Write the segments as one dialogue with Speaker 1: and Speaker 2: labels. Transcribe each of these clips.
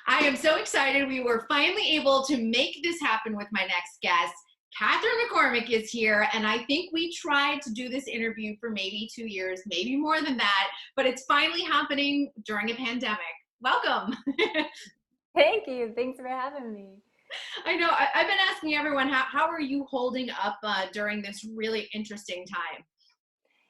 Speaker 1: I am so excited. We were finally able to make this happen with my next guest. Kathryn McCormick is here, and I think we tried to do this interview for maybe 2 years, maybe more than that, but it's finally happening during a pandemic. Welcome.
Speaker 2: Thank you. Thanks for having me.
Speaker 1: I know I've been asking everyone, how are you holding up during this really interesting time?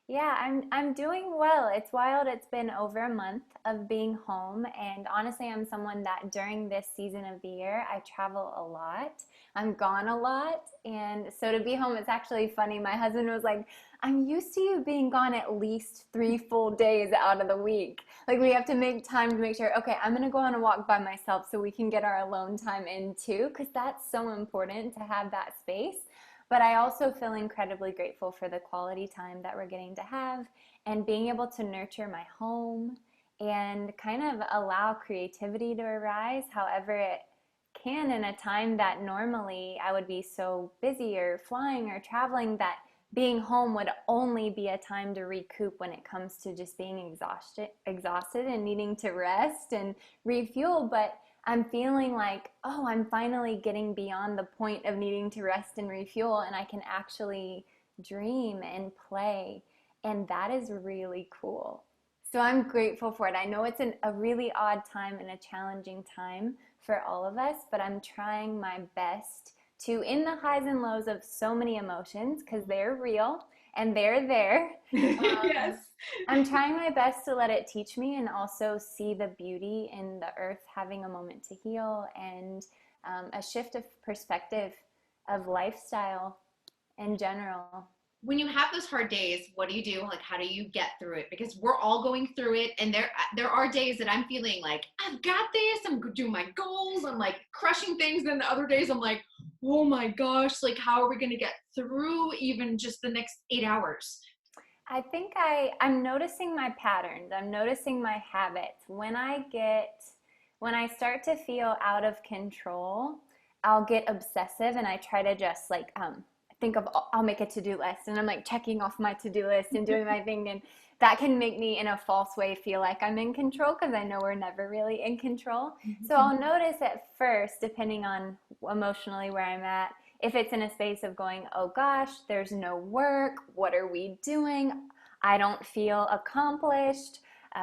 Speaker 2: Yeah, I'm doing well. It's wild. It's been over a month of being home, and honestly, I'm someone that during this season of the year, I travel a lot. I'm gone a lot, and so to be home, it's actually funny. My husband was like, "I'm used to you being gone at least 3 full days out of the week. Like we have to make time to make sure, okay, I'm gonna go on a walk by myself so we can get our alone time in too, because that's so important to have that space." But I also feel incredibly grateful for the quality time that we're getting to have and being able to nurture my home and kind of allow creativity to arise however it can in a time that normally I would be so busy or flying or traveling that being home would only be a time to recoup when it comes to just being exhausted and needing to rest and refuel. But I'm feeling like, oh, I'm finally getting beyond the point of needing to rest and refuel, and I can actually dream and play. And that is really cool. So I'm grateful for it. I know it's a really odd time and a challenging time for all of us, but I'm trying my best to, in the highs and lows of so many emotions, because they're real and they're there.
Speaker 1: Yes.
Speaker 2: I'm trying my best to let it teach me and also see the beauty in the earth having a moment to heal and a shift of perspective of lifestyle in general.
Speaker 1: When you have those hard days, what do you do? Like, how do you get through it? Because we're all going through it, and there are days that I'm feeling like I've got this. I'm doing my goals. I'm like crushing things. Then the other days I'm like, oh my gosh, like how are we going to get through even just the next 8 hours?
Speaker 2: I think I'm noticing my patterns. I'm noticing my habits. When I start to feel out of control, I'll get obsessive and I try to just like think of, I'll make a to-do list and I'm like checking off my to-do list and doing my thing, and that can make me in a false way feel like I'm in control because I know we're never really in control. So I'll notice at first, depending on emotionally where I'm at, if it's in a space of going, oh gosh, there's no work, what are we doing? I don't feel accomplished.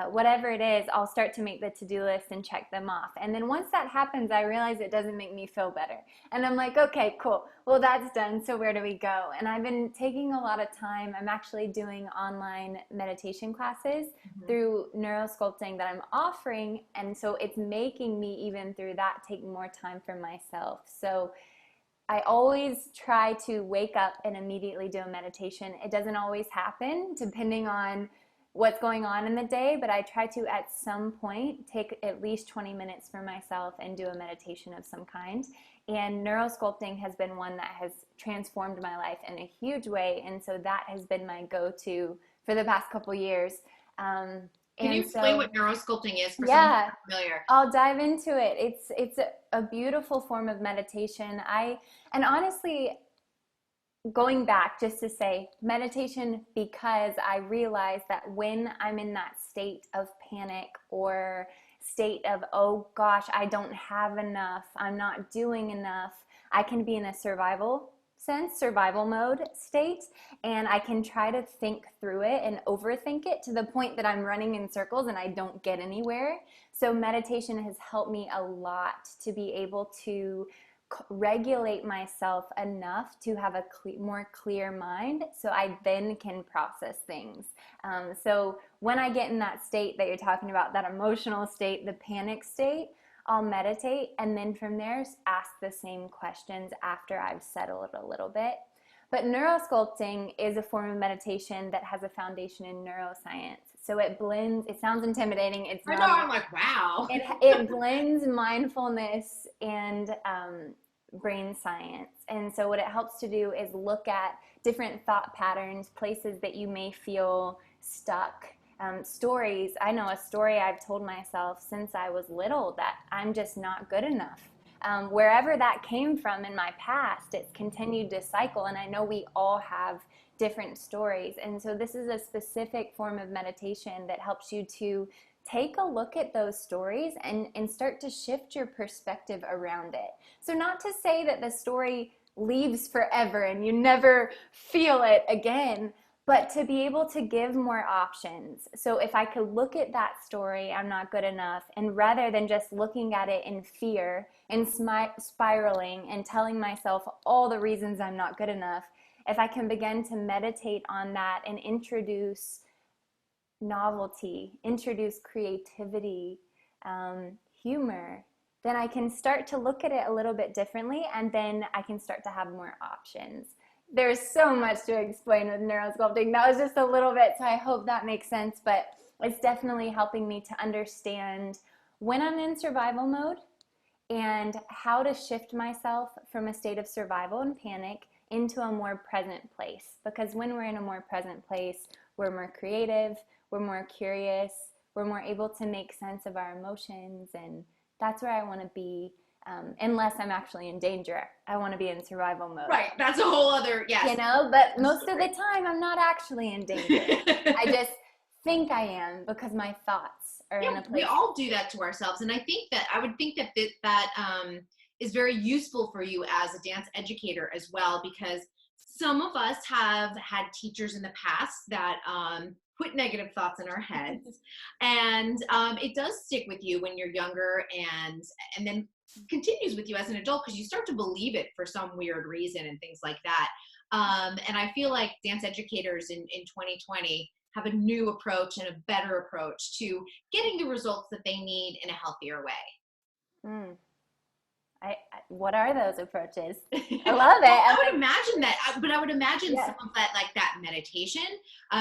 Speaker 2: Whatever it is, I'll start to make the to-do list and check them off. And then once that happens, I realize it doesn't make me feel better. And I'm like, okay, cool. Well, that's done. So where do we go? And I've been taking a lot of time. I'm actually doing online meditation classes through neurosculpting that I'm offering. And so it's making me, even through that, take more time for myself. So I always try to wake up and immediately do a meditation. It doesn't always happen depending on what's going on in the day, but I try to at some point take at least 20 minutes for myself and do a meditation of some kind. And neurosculpting has been one that has transformed my life in a huge way. And so that has been my go-to for the past couple years.
Speaker 1: Can you
Speaker 2: And
Speaker 1: explain
Speaker 2: so,
Speaker 1: what neurosculpting is for someone
Speaker 2: yeah,
Speaker 1: who's not familiar?
Speaker 2: I'll dive into it. It's a beautiful form of meditation. And honestly, going back just to say meditation, because I realize that when I'm in that state of panic or state of, oh gosh, I don't have enough, I'm not doing enough, I can be in a survival mode state, and I can try to think through it and overthink it to the point that I'm running in circles and I don't get anywhere. So meditation has helped me a lot to be able to regulate myself enough to have a more clear mind so I then can process things. So when I get in that state that you're talking about, that emotional state, the panic state, I'll meditate, and then from there ask the same questions after I've settled a little bit. But neurosculpting is a form of meditation that has a foundation in neuroscience. So it blends, it sounds intimidating, it's
Speaker 1: I know,
Speaker 2: not.
Speaker 1: I'm like, wow.
Speaker 2: It blends mindfulness and brain science. And so what it helps to do is look at different thought patterns, places that you may feel stuck. Stories. I know a story I've told myself since I was little that I'm just not good enough. Wherever that came from in my past, it's continued to cycle, and I know we all have different stories. And so this is a specific form of meditation that helps you to take a look at those stories and start to shift your perspective around it. So not to say that the story leaves forever and you never feel it again, but to be able to give more options. So if I could look at that story, I'm not good enough, and rather than just looking at it in fear and spiraling and telling myself all the reasons I'm not good enough, if I can begin to meditate on that and introduce novelty, introduce creativity, humor, then I can start to look at it a little bit differently, and then I can start to have more options. There's so much to explain with neurosculpting. That was just a little bit, so I hope that makes sense, but it's definitely helping me to understand when I'm in survival mode and how to shift myself from a state of survival and panic into a more present place. Because when we're in a more present place, we're more creative, we're more curious, we're more able to make sense of our emotions, and that's where I want to be. Unless I'm actually in danger, I want to be in survival mode.
Speaker 1: Right, that's a whole other, yes.
Speaker 2: You know, but most of the time I'm not actually in danger. I just think I am because my thoughts are in a place.
Speaker 1: We all do that to ourselves, and I would think that is very useful for you as a dance educator as well, because some of us have had teachers in the past that put negative thoughts in our heads, and it does stick with you when you're younger, and then continues with you as an adult because you start to believe it for some weird reason and things like that. And I feel like dance educators in 2020 have a new approach and a better approach to getting the results that they need in a healthier way.
Speaker 2: What are those approaches? I love it.
Speaker 1: I would imagine that, but I would imagine
Speaker 2: yes.
Speaker 1: some of that, like that meditation,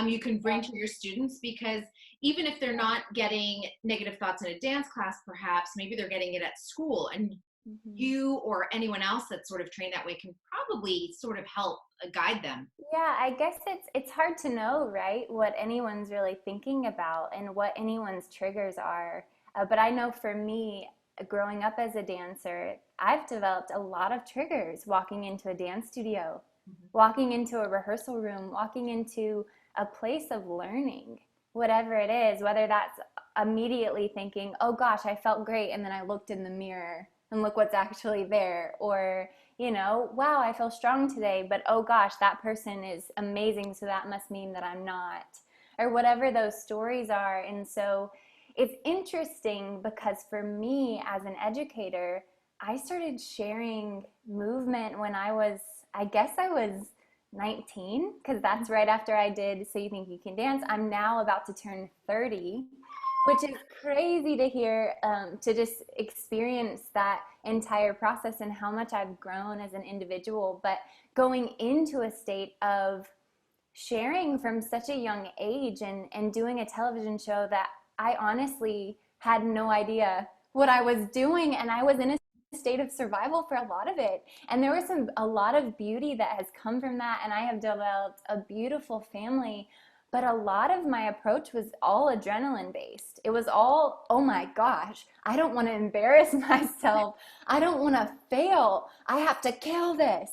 Speaker 1: you can bring to your students, because even if they're not getting negative thoughts in a dance class, perhaps maybe they're getting it at school, and you or anyone else that's sort of trained that way can probably sort of help guide them.
Speaker 2: Yeah, I guess it's hard to know, right, what anyone's really thinking about and what anyone's triggers are. But I know for me, growing up as a dancer, I've developed a lot of triggers walking into a dance studio, walking into a rehearsal room, walking into a place of learning, whatever it is, whether that's immediately thinking, oh gosh, I felt great, and then I looked in the mirror and look what's actually there, or, you know, wow, I feel strong today, but oh gosh, that person is amazing, so that must mean that I'm not, or whatever those stories are. And so it's interesting because for me as an educator, I started sharing movement when I was 19, because that's right after I did So You Think You Can Dance. I'm now about to turn 30, which is crazy to hear, to just experience that entire process and how much I've grown as an individual. But going into a state of sharing from such a young age and doing a television show that I honestly had no idea what I was doing, and I was in a state of survival for a lot of it. And there was a lot of beauty that has come from that, and I have developed a beautiful family. But a lot of my approach was all adrenaline based. It was all, oh my gosh, I don't want to embarrass myself. I don't want to fail. I have to kill this.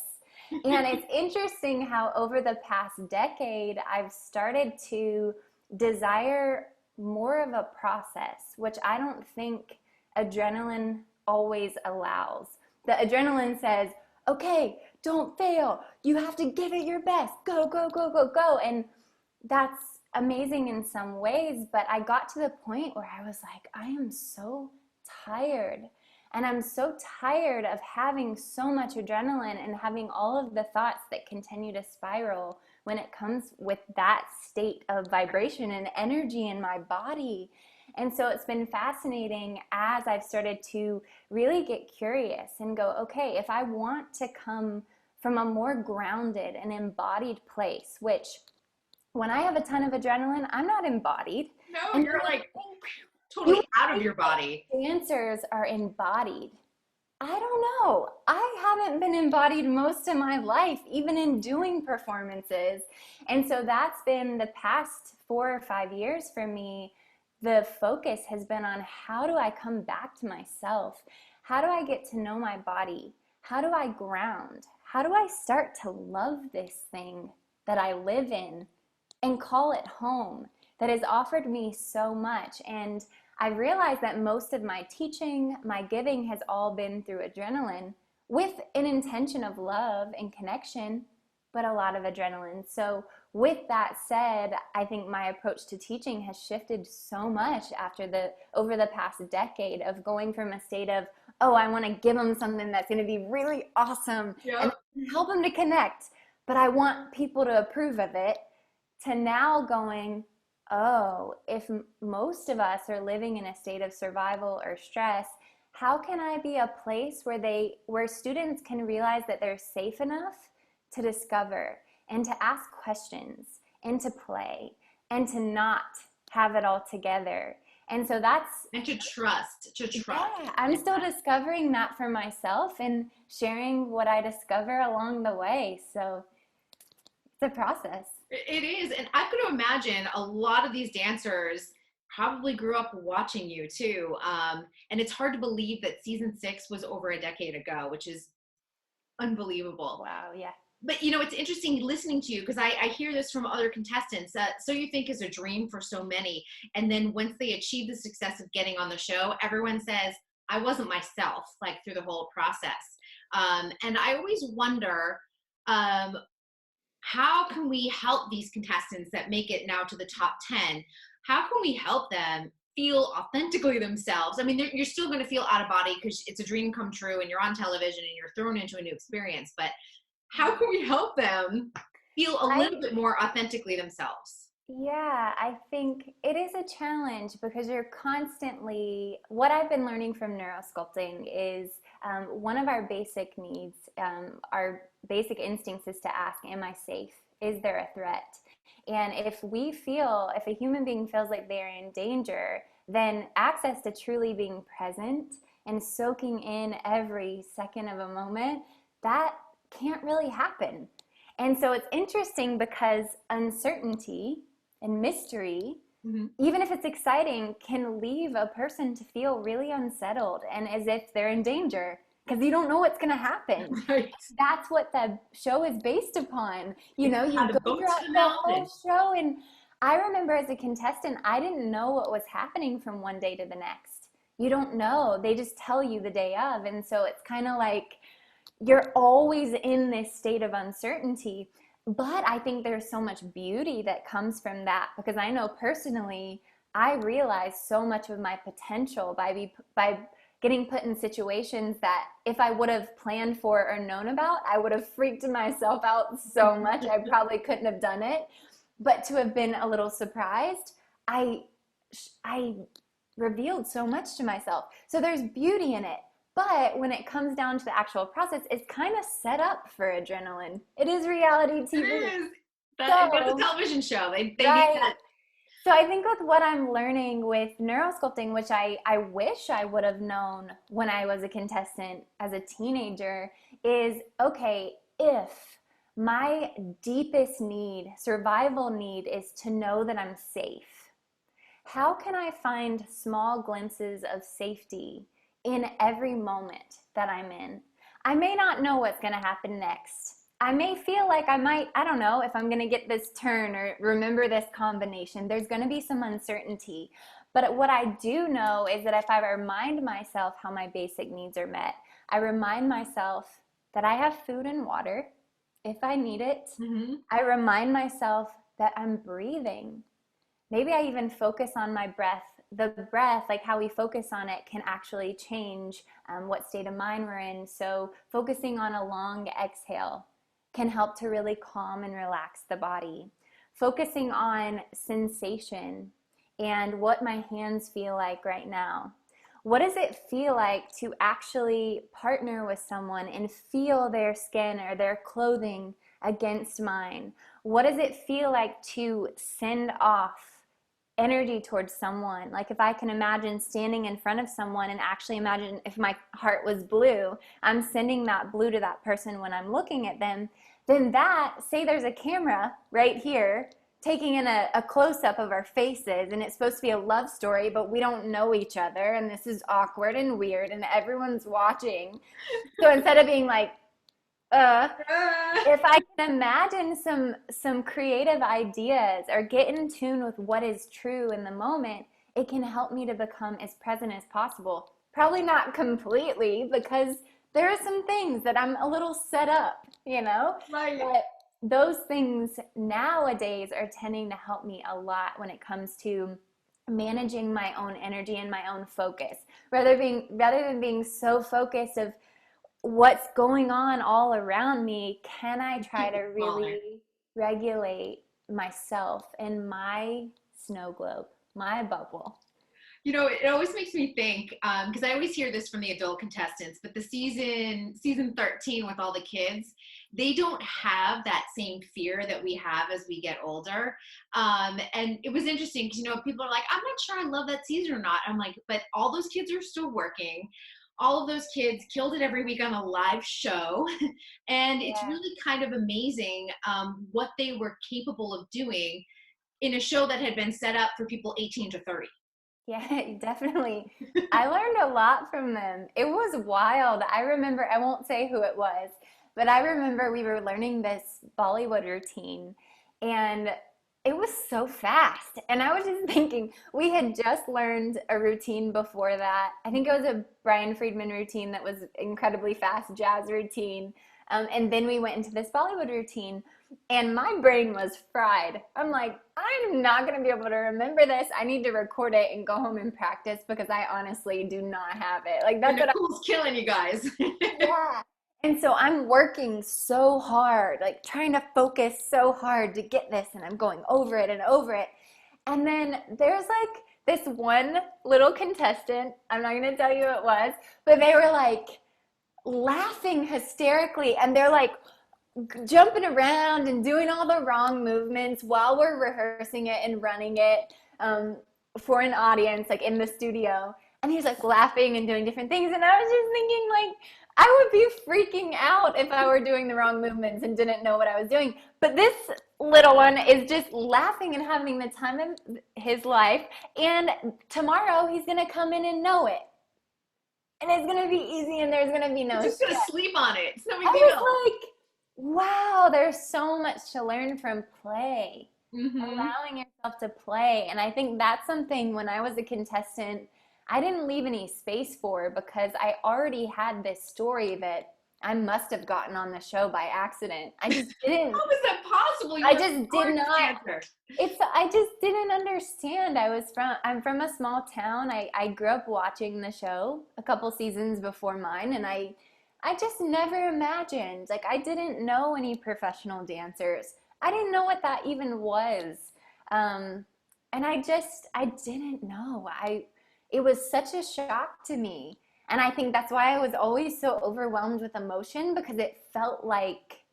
Speaker 2: And it's interesting how over the past decade, I've started to desire more of a process, which I don't think adrenaline always allows. The adrenaline says, okay, don't fail. You have to give it your best. Go, go, go, go, go. And that's amazing in some ways, but I got to the point where I was like, I am so tired. And I'm so tired of having so much adrenaline and having all of the thoughts that continue to spiral when it comes with that state of vibration and energy in my body. And so it's been fascinating as I've started to really get curious and go, okay, if I want to come from a more grounded and embodied place, which when I have a ton of adrenaline, I'm not embodied.
Speaker 1: No, and you're like totally out of your body.
Speaker 2: Dancers are embodied. I don't know. I haven't been embodied most of my life, even in doing performances. And so that's been the past 4 or 5 years for me. The focus has been on how do I come back to myself? How do I get to know my body? How do I ground? How do I start to love this thing that I live in and call it home, that has offered me so much? And I realized that most of my teaching, my giving has all been through adrenaline with an intention of love and connection, but a lot of adrenaline. So with that said, I think my approach to teaching has shifted so much over the past decade of going from a state of, oh, I want to give them something that's going to be really awesome and help them to connect, but I want people to approve of it, to now going, oh, if most of us are living in a state of survival or stress, how can I be a place where students can realize that they're safe enough to discover and to ask questions and to play and to not have it all together? And so
Speaker 1: and to trust.
Speaker 2: Yeah, I'm still discovering that for myself and sharing what I discover along the way. So it's a process.
Speaker 1: It is. And I could imagine a lot of these dancers probably grew up watching you too. And it's hard to believe that season 6 was over a decade ago, which is unbelievable.
Speaker 2: Wow, yeah.
Speaker 1: But you know, it's interesting listening to you because I hear this from other contestants that So You Think is a dream for so many. And then once they achieve the success of getting on the show, everyone says, I wasn't myself, like through the whole process. And I always wonder, how can we help these contestants that make it now to the top 10? How can we help them feel authentically themselves? I mean, you're still going to feel out of body because it's a dream come true and you're on television and you're thrown into a new experience. But how can we help them feel a little bit more authentically themselves?
Speaker 2: Yeah, I think it is a challenge because you're constantly, what I've been learning from neurosculpting is one of our basic needs, our basic instincts is to ask, am I safe? Is there a threat? And if a human being feels like they're in danger, then access to truly being present and soaking in every second of a moment, that can't really happen. And so it's interesting because uncertainty and mystery, even if it's exciting, can leave a person to feel really unsettled and as if they're in danger because you don't know what's going to happen.
Speaker 1: Right.
Speaker 2: That's what the show is based upon. You know, you go throughout the whole show. And I remember as a contestant, I didn't know what was happening from one day to the next. You don't know. They just tell you the day of. And so it's kind of like you're always in this state of uncertainty. But I think there's so much beauty that comes from that because I know personally, I realized so much of my potential by getting put in situations that if I would have planned for or known about, I would have freaked myself out so much. I probably couldn't have done it. But to have been a little surprised, I revealed so much to myself. So there's beauty in it. But when it comes down to the actual process, it's kind of set up for adrenaline. It is reality TV.
Speaker 1: It is. It's a television show. They need that.
Speaker 2: So I think with what I'm learning with neurosculpting, which I wish I would have known when I was a contestant as a teenager, is, okay, if my deepest need, survival need, is to know that I'm safe, how can I find small glimpses of safety in every moment that I'm in? I may not know what's going to happen next. I may feel like I don't know if I'm going to get this turn or remember this combination. There's going to be some uncertainty. But what I do know is that if I remind myself how my basic needs are met, I remind myself that I have food and water if I need it. I remind myself that I'm breathing. Maybe I even focus on my breath. The breath, like how we focus on it, can actually change what state of mind we're in. So focusing on a long exhale can help to really calm and relax the body. Focusing on sensation and what my hands feel like right now. What does it feel like to actually partner with someone and feel their skin or their clothing against mine? What does it feel like to send off energy towards someone? Like if I can imagine standing in front of someone and actually imagine if my heart was blue, I'm sending that blue to that person when I'm looking at them, then that, say there's a camera right here taking in a close-up of our faces and it's supposed to be a love story, but we don't know each other and this is awkward and weird and everyone's watching. So instead of being like, if I can imagine some creative ideas or get in tune with what is true in the moment, it can help me to become as present as possible. Probably not completely, because there are some things that I'm a little set up, you know?
Speaker 1: Right.
Speaker 2: But those things nowadays are tending to help me a lot when it comes to managing my own energy and my own focus. Rather than being so focused of what's going on all around me, can I try to really regulate myself in my snow globe, my bubble?
Speaker 1: You know, it always makes me think, because I always hear this from the adult contestants, but the season 13 with all the kids, they don't have that same fear that we have as we get older. And it was interesting because, you know, people are like, I'm not sure I love that season or not. I'm like, but all those kids are still working. All of those kids killed it every week on a live show. And it's
Speaker 2: Yeah.
Speaker 1: really kind of amazing what they were capable of doing in a show that had been set up for people 18 to 30.
Speaker 2: Yeah, definitely. I learned a lot from them. It was wild. I remember, I won't say who it was, but I remember we were learning this Bollywood routine, and it was so fast. And I was just thinking, we had just learned a routine before that. I think it was a Brian Friedman routine that was incredibly fast, jazz routine. And then we went into this Bollywood routine, and my brain was fried. I'm like, I'm not going to be able to remember this. I need to record it and go home and practice, because I honestly do not have it. Like,
Speaker 1: And
Speaker 2: that's what
Speaker 1: Nicole's killing you guys.
Speaker 2: yeah. And so I'm working so hard, like trying to focus so hard to get this, and I'm going over it and over it. And then there's like this one little contestant, I'm not going to tell you who it was, but they were like laughing hysterically, and they're like jumping around and doing all the wrong movements while we're rehearsing it and running it for an audience, like in the studio. And he's like laughing and doing different things. And I was just thinking, like, I would be freaking out if I were doing the wrong movements and didn't know what I was doing. But this little one is just laughing and having the time of his life. And tomorrow he's going to come in and know it. And it's going to be easy, and there's going to be no
Speaker 1: You're just going to
Speaker 2: stress.
Speaker 1: sleep on it. It's no big
Speaker 2: I
Speaker 1: deal.
Speaker 2: was like, wow, there's so much to learn from play,
Speaker 1: Mm-hmm.
Speaker 2: allowing yourself to play. And I think that's something when I was a contestant, I didn't leave any space for, because I already had this story that I must have gotten on the show by accident. I just didn't.
Speaker 1: How is that possible?
Speaker 2: I just did not.
Speaker 1: Dancer.
Speaker 2: I just didn't understand. I'm from a small town. I grew up watching the show a couple seasons before mine, and I just never imagined, like, I didn't know any professional dancers. I didn't know what that even was. And I didn't know. It was such a shock to me. And I think that's why I was always so overwhelmed with emotion, because it felt like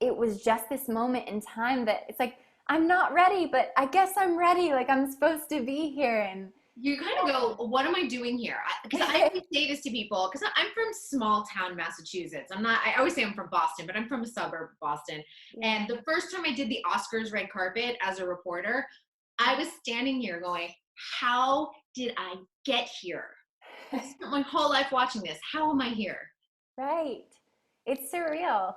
Speaker 2: it was just this moment in time that it's like, I'm not ready, but I guess I'm ready. Like, I'm supposed to be here. And
Speaker 1: You kind of go, what am I doing here? Because I always say this to people, because I'm from small town Massachusetts. I always say I'm from Boston, but I'm from a suburb of Boston. And the first time I did the Oscars red carpet as a reporter, I was standing here going, how did I get here? I spent my whole life watching this. How am I here?
Speaker 2: Right. It's surreal.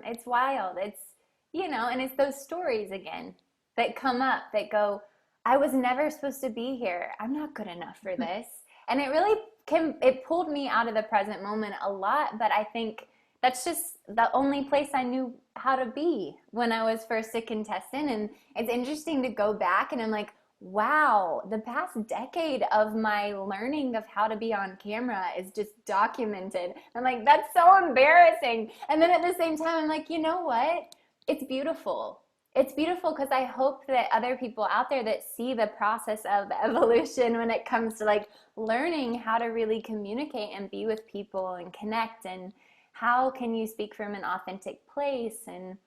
Speaker 2: It's wild. And it's those stories again that come up that go, I was never supposed to be here. I'm not good enough for this. And it pulled me out of the present moment a lot, but I think that's just the only place I knew how to be when I was first a contestant. And it's interesting to go back, and I'm like, wow, the past decade of my learning of how to be on camera is just documented. I'm like, that's so embarrassing. And then at the same time, I'm like, you know what? It's beautiful. It's beautiful, because I hope that other people out there that see the process of evolution when it comes to like learning how to really communicate and be with people and connect, and how can you speak from an authentic place. And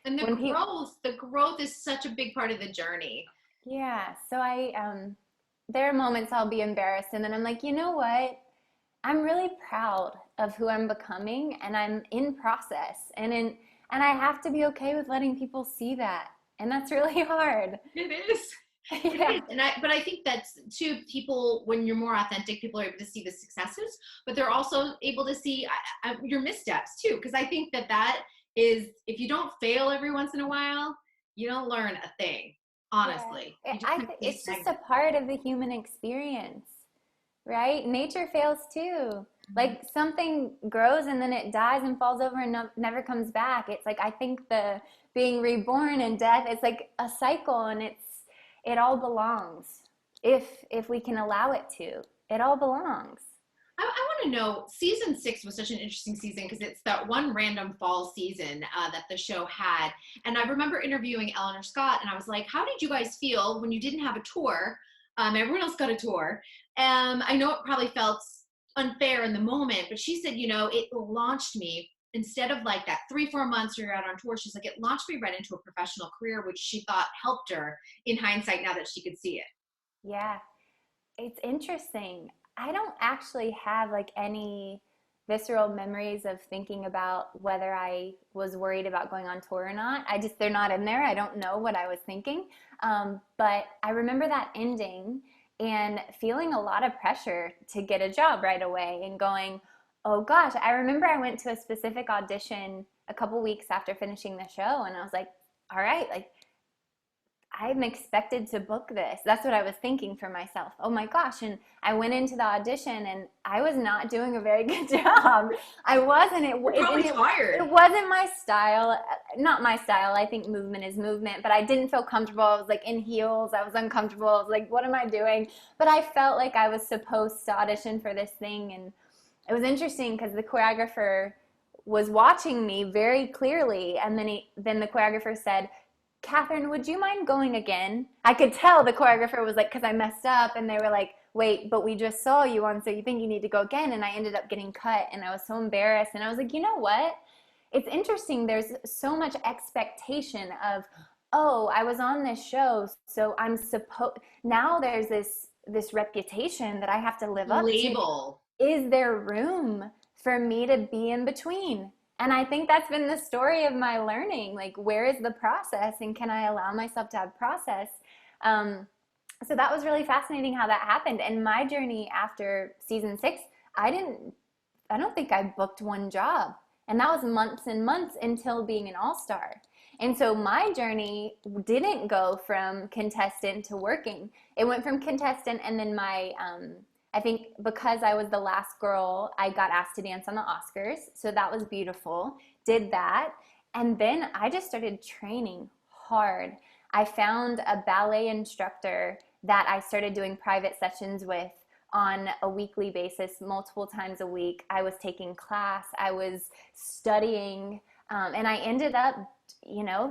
Speaker 1: the growth is such a big part of the journey.
Speaker 2: Yeah, so there are moments I'll be embarrassed, and then I'm like, you know what? I'm really proud of who I'm becoming, and I'm in process, and I have to be okay with letting people see that, and that's really hard.
Speaker 1: It is.
Speaker 2: Yeah.
Speaker 1: But I think that's too, people, when you're more authentic, people are able to see the successes, but they're also able to see your missteps too. Because I think that is, if you don't fail every once in a while, you don't learn a thing. honestly.
Speaker 2: Yeah.
Speaker 1: You just kind of can't
Speaker 2: It's just a part of the human experience, right? Nature fails too.
Speaker 1: Mhm.
Speaker 2: Like something grows and then it dies and falls over and never comes back. It's like I think the being reborn and death, it's like a cycle, and it all belongs if we can allow it to. It all belongs.
Speaker 1: I want to know, season 6 was such an interesting season because it's that one random fall season that the show had. And I remember interviewing Eleanor Scott, and I was like, how did you guys feel when you didn't have a tour? Everyone else got a tour. I know it probably felt unfair in the moment, but she said, it launched me. Instead of like that 3-4 months you're out on tour, she's like, it launched me right into a professional career, which she thought helped her in hindsight now that she could see it.
Speaker 2: Yeah. It's interesting. I don't actually have like any visceral memories of thinking about whether I was worried about going on tour or not. They're not in there. I don't know what I was thinking. But I remember that ending and feeling a lot of pressure to get a job right away and going, oh gosh, I remember I went to a specific audition a couple weeks after finishing the show, and I was like, all right, like I'm expected to book this. That's what I was thinking for myself. Oh my gosh. And I went into the audition and I was not doing a very good job. I wasn't.
Speaker 1: You're probably tired.
Speaker 2: It wasn't my style. Not my style. I think movement is movement, but I didn't feel comfortable. I was like in heels. I was uncomfortable. I was like, what am I doing? But I felt like I was supposed to audition for this thing. And it was interesting because the choreographer was watching me very clearly. And then the choreographer said, Kathryn, would you mind going again? I could tell the choreographer was like, because I messed up, and they were like, wait, but we just saw you on, so you think you need to go again? And I ended up getting cut, and I was so embarrassed. And I was like, you know what? It's interesting. There's so much expectation of, oh, I was on this show, so I'm supposed. Now there's this reputation that I have to live up to.
Speaker 1: Label.
Speaker 2: Is there room for me to be in between? And I think that's been the story of my learning. Like, where is the process, and can I allow myself to have process? So that was really fascinating how that happened. And my journey after season 6, I don't think I booked one job. And that was months and months until being an all-star. And so my journey didn't go from contestant to working. It went from contestant, and then I think because I was the last girl, I got asked to dance on the Oscars. So that was beautiful. Did that. And then I just started training hard. I found a ballet instructor that I started doing private sessions with on a weekly basis, multiple times a week. I was taking class, I was studying, and I ended up,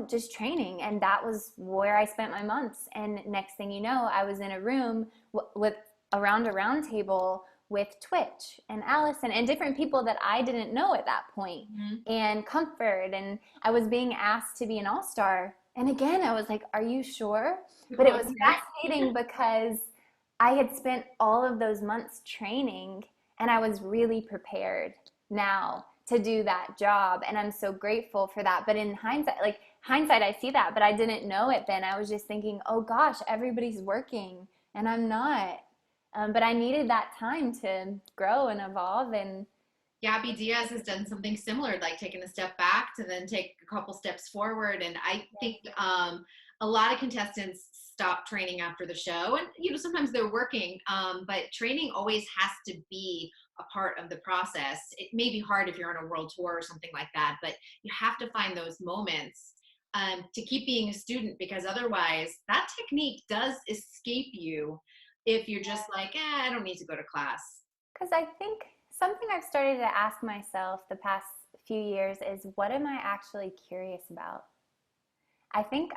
Speaker 2: just training. And that was where I spent my months. And next thing you know, I was in a room with around a round table with Twitch and Allison and different people that I didn't know at that point. Mm-hmm. And Comfort, and I was being asked to be an all-star. And again, I was like, are you sure? But it was fascinating because I had spent all of those months training, and I was really prepared now to do that job. And I'm so grateful for that. But in hindsight, I see that, but I didn't know it then. I was just thinking, oh gosh, everybody's working and I'm not. But I needed that time to grow and evolve. And
Speaker 1: Gabby Diaz has done something similar, like taking a step back to then take a couple steps forward. And I think a lot of contestants stop training after the show. And, sometimes they're working, but training always has to be a part of the process. It may be hard if you're on a world tour or something like that, but you have to find those moments to keep being a student, because otherwise that technique does escape you if you're just like, I don't need to go to class.
Speaker 2: Because I think something I've started to ask myself the past few years is, what am I actually curious about? I think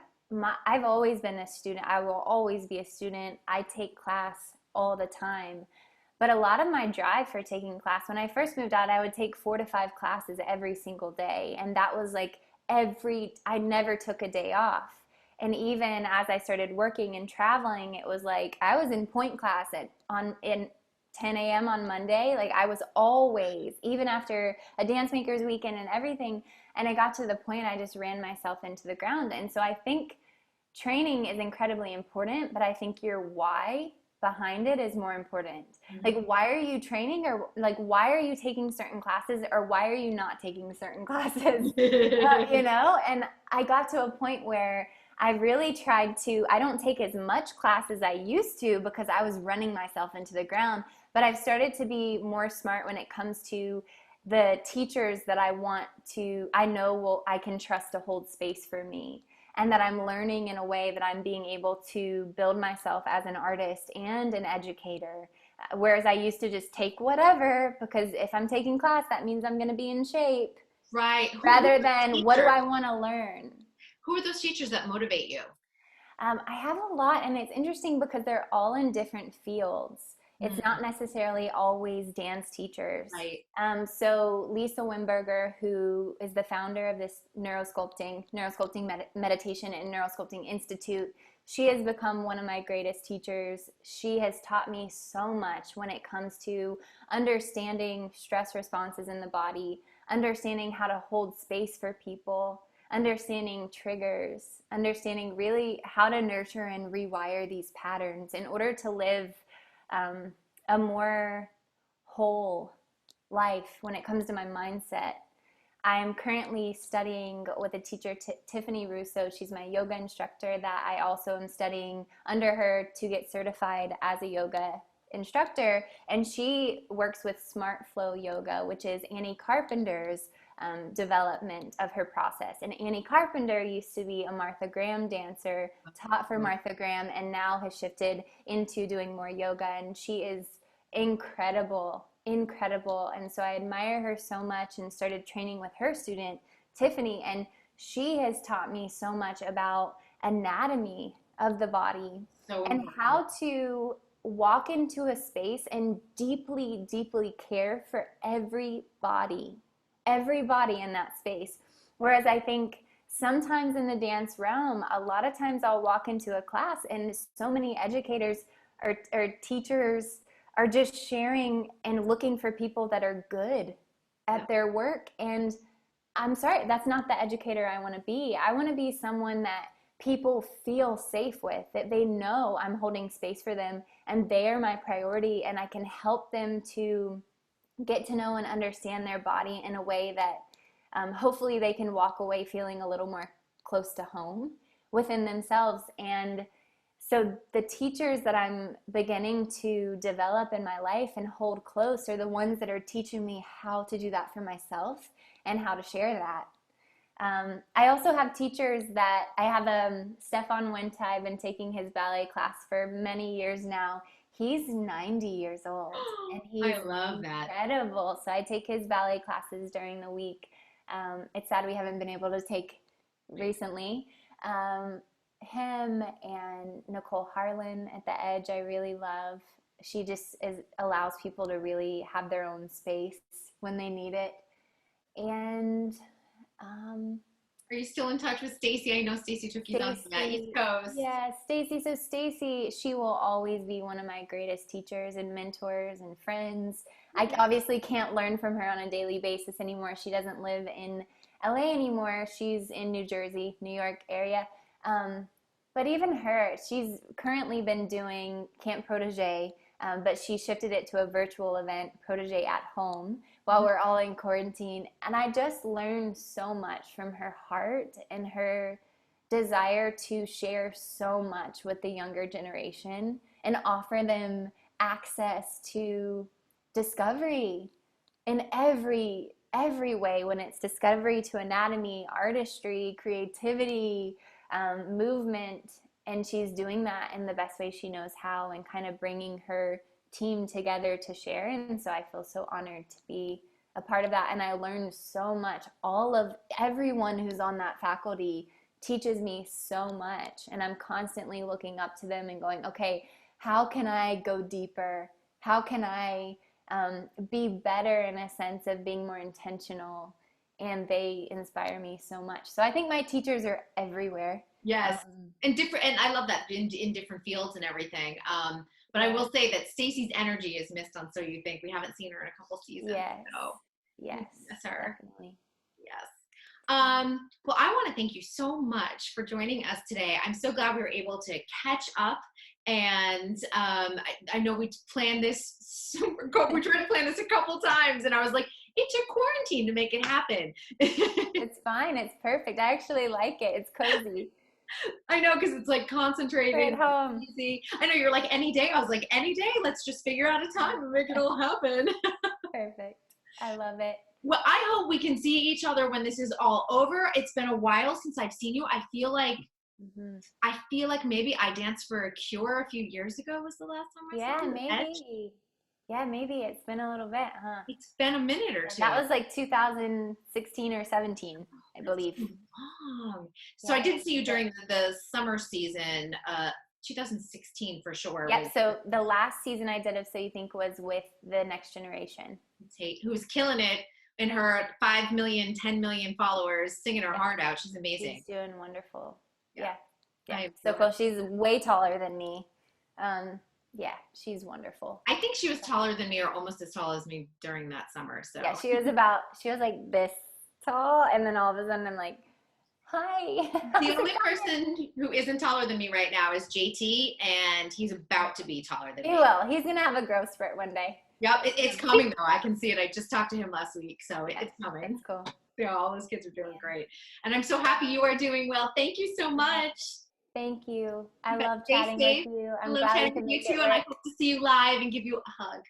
Speaker 2: I've always been a student. I will always be a student. I take class all the time. But a lot of my drive for taking class, when I first moved out, I would take 4 to 5 classes every single day. And that was like I never took a day off. And even as I started working and traveling, it was like I was in point class in 10 a.m. on Monday. Like I was always, even after a dance makers weekend and everything. And I got to the point I just ran myself into the ground. And so I think training is incredibly important, but I think your why behind it is more important. Mm-hmm. Like, why are you training, or like, why are you taking certain classes, or why are you not taking certain classes? And I got to a point where I really tried to, I don't take as much class as I used to because I was running myself into the ground, but I've started to be more smart when it comes to the teachers that I know I can trust to hold space for me, and that I'm learning in a way that I'm being able to build myself as an artist and an educator. Whereas I used to just take whatever, because if I'm taking class, that means I'm going to be in shape,
Speaker 1: Right.
Speaker 2: rather than what do I want to learn?
Speaker 1: Who are those teachers that motivate you?
Speaker 2: I have a lot, and it's interesting because they're all in different fields. It's not necessarily always dance teachers.
Speaker 1: Right.
Speaker 2: So Lisa Wimberger, who is the founder of this neurosculpting meditation and neurosculpting institute, she has become one of my greatest teachers. She has taught me so much when it comes to understanding stress responses in the body, understanding how to hold space for people, understanding triggers, understanding really how to nurture and rewire these patterns in order to live a more whole life when it comes to my mindset. I am currently studying with a teacher, Tiffany Russo. She's my yoga instructor that I also am studying under her to get certified as a yoga instructor. And she works with Smart Flow Yoga, which is Annie Carpenter's development of her process. And Annie Carpenter used to be a Martha Graham dancer, taught for Martha Graham, and now has shifted into doing more yoga. And she is incredible. And so I admire her so much and started training with her student, Tiffany. And she has taught me so much about anatomy of the body and how to walk into a space and deeply, deeply care for everybody in that space. Whereas I think sometimes in the dance realm, a lot of times I'll walk into a class and so many educators or teachers are just sharing and looking for people that are good at their work. And I'm sorry, that's not the educator I want to be. I want to be someone that people feel safe with, that they know I'm holding space for them and they are my priority, and I can help them to get to know and understand their body in a way that hopefully they can walk away feeling a little more close to home within themselves. And so the teachers that I'm beginning to develop in my life and hold close are the ones that are teaching me how to do that for myself and how to share that. I also have teachers that I have Stefan Wenta. I've been taking his ballet class for many years now. He's 90 years old, and he's
Speaker 1: I love
Speaker 2: incredible.
Speaker 1: That.
Speaker 2: So I take his ballet classes during the week. It's sad we haven't been able to take recently. Him and Nicole Harlan at the Edge, I really love. She just allows people to really have their own space when they need it. And
Speaker 1: are you still in touch with Stacey? I know Stacey Tookey's on the East Coast.
Speaker 2: Yeah, Stacey. So Stacey, she will always be one of my greatest teachers and mentors and friends. I obviously can't learn from her on a daily basis anymore. She doesn't live in LA anymore. She's in New Jersey, New York area. But even her, she's currently been doing Camp Protégé, but she shifted it to a virtual event, Protégé at Home, while we're all in quarantine. And I just learned so much from her heart and her desire to share so much with the younger generation and offer them access to discovery in every way, when it's discovery to anatomy, artistry, creativity, movement. And she's doing that in the best way she knows how, and kind of bringing her team together to share. And so I feel so honored to be a part of that. And I learned so much. Everyone who's on that faculty teaches me so much, and I'm constantly looking up to them and going, okay, how can I go deeper? How can I be better, in a sense of being more intentional? And they inspire me so much. So I think my teachers are everywhere.
Speaker 1: Yes, and I love that in different fields and everything. But I will say that Stacey's energy is missed on So You Think. We haven't seen her in a couple seasons.
Speaker 2: Yes.
Speaker 1: So
Speaker 2: Yes.
Speaker 1: Miss her.
Speaker 2: Definitely.
Speaker 1: Yes. Well, I want to thank you so much for joining us today. I'm so glad we were able to catch up. And I know we planned this. We tried to plan this a couple times, and I was like, it's your quarantine to make it happen.
Speaker 2: It's fine. It's perfect. I actually like it. It's cozy.
Speaker 1: I know, because it's like concentrated.
Speaker 2: Right home.
Speaker 1: Easy. I know you're like any day. I was like any day. Let's just figure out a time and make it all happen.
Speaker 2: Perfect. I love it.
Speaker 1: Well, I hope we can see each other when this is all over. It's been a while since I've seen you. I feel like maybe I Danced for a Cure a few years ago was the last time I saw you.
Speaker 2: Maybe. Yeah, maybe it's been a little bit, huh?
Speaker 1: It's been a minute or two.
Speaker 2: That was like 2016 or 17, I believe.
Speaker 1: Long. So I did see you during the summer season, 2016 for sure.
Speaker 2: Yep. So the last season I did of So You Think was with the Next Generation.
Speaker 1: Tate, who's killing it in her 5 million, 10 million followers, singing her heart out. She's amazing.
Speaker 2: She's doing wonderful. Yeah.
Speaker 1: So
Speaker 2: cool. She's way taller than me. Yeah, she's wonderful.
Speaker 1: I think she was taller than me, or almost as tall as me during that summer. So
Speaker 2: yeah, she was like this tall, and then all of a sudden I'm like, hi.
Speaker 1: The only person who isn't taller than me right now is JT, and he's about to be taller than me.
Speaker 2: He will. He's gonna have a growth spurt one day.
Speaker 1: Yep, it's coming though. I can see it. I just talked to him last week, so it's coming.
Speaker 2: It's cool.
Speaker 1: Yeah, all those kids are doing great, and I'm so happy you are doing well. Thank you so much.
Speaker 2: Thank you. I love chatting with you. I'm glad
Speaker 1: chatting with you too, and I hope to see you live and give you a hug.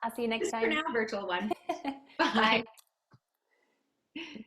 Speaker 2: I'll see you next time.
Speaker 1: For now, virtual one. Bye.
Speaker 2: Bye.